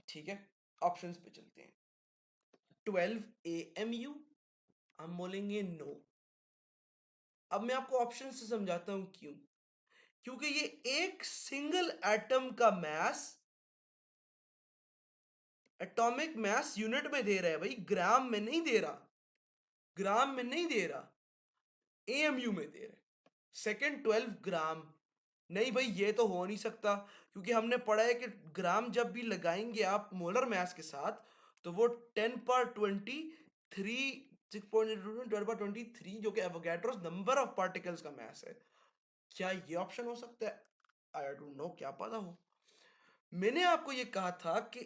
ठीक है, ऑप्शंस पे चलते हैं। 12 AMU, हम बोलेंगे नो। अब मैं आपको ऑप्शन से समझाता हूं क्यों। क्योंकि ये एक सिंगल एटम का मास एटॉमिक मास यूनिट में दे रहा है भाई, ग्राम में नहीं दे रहा, ग्राम में नहीं दे रहा, एएमयू में दे रहा है। सेकेंड 12 ग्राम, नहीं भाई ये तो हो नहीं सकता, क्योंकि हमने पढ़ा है कि ग्राम जब भी लगाएंगे आप मोलर मास के साथ, तो वो 10⁻23 6.23 जो कि एवोगैड्रोस नंबर ऑफ पार्टिकल्स का मास है। क्या ये ऑप्शन हो सकता है, आई डोंट नो, क्या पता हो। मैंने आपको ये कहा था कि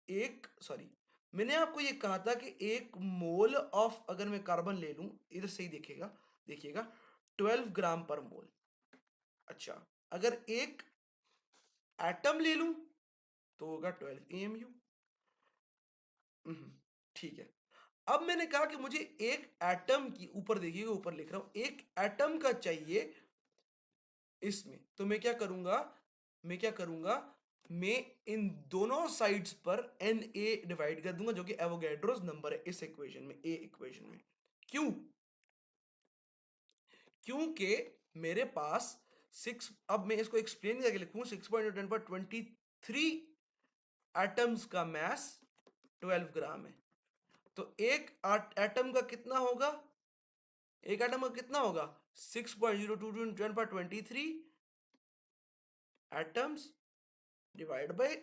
एक, सॉरी, मैंने आपको ये कहा था कि एक मोल ऑफ, अगर मैं कार्बन ले लूं, इधर से ही देखेगा, देखिएगा, 12 ग्राम पर मोल। अच्छा, अगर एक एटम ले लूं तो होगा 12 AMU। ठीक है, अब मैंने कहा कि मुझे एक एटम की, ऊपर देखिएगा, ऊपर लिख रहा हूं, एक एटम का चाहिए इसमें। तो मैं क्या करूंगा, मैं क्या करूंगा, मैं इन दोनों साइड्स पर Na डिवाइड कर दूंगा, जो कि एवोगैड्रोस नंबर है इस इक्वेशन में, ए इक्वेशन में। क्यों, क्योंकि मेरे पास 6, अब मैं इसको एक्सप्लेन करके लिखूं, 6.10⁻23 एटम्स का मास 12 ग्राम है। तो एक एटम का कितना होगा, एक एटम का कितना होगा, 6.02×10⁻23 एटम्स डिवाइड बाय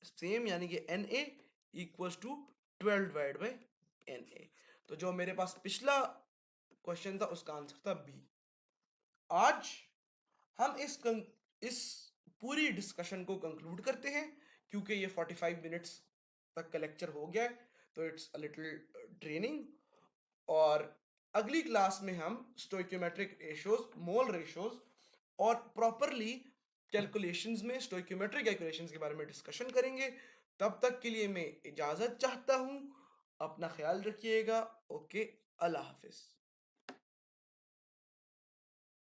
सेम, यानी कि Na equals to 12 divide by Na। तो जो मेरे पास पिछला क्वेश्चन था उसका आंसर था बी। आज हम इस पूरी डिस्कशन को कंक्लूड करते हैं, क्योंकि ये 45 मिनट्स तक का लेक्चर हो गया है, तो इट्स अ लिटिल ड्रेनिंग। और अगली क्लास में हम स्टोइकियोमेट्रिक रेशियोज, मोल रेशियोज और प्रॉपरली कैलकुलेशंस में स्टोइकियोमेट्रिक कैलकुलेशंस के बारे में डिस्कशन करेंगे। तब तक के लिए मैं इजाज़त चाहता हूँ। अपना ख़्याल रखिएगा। ओके, अल्लाह हाफ़िज़।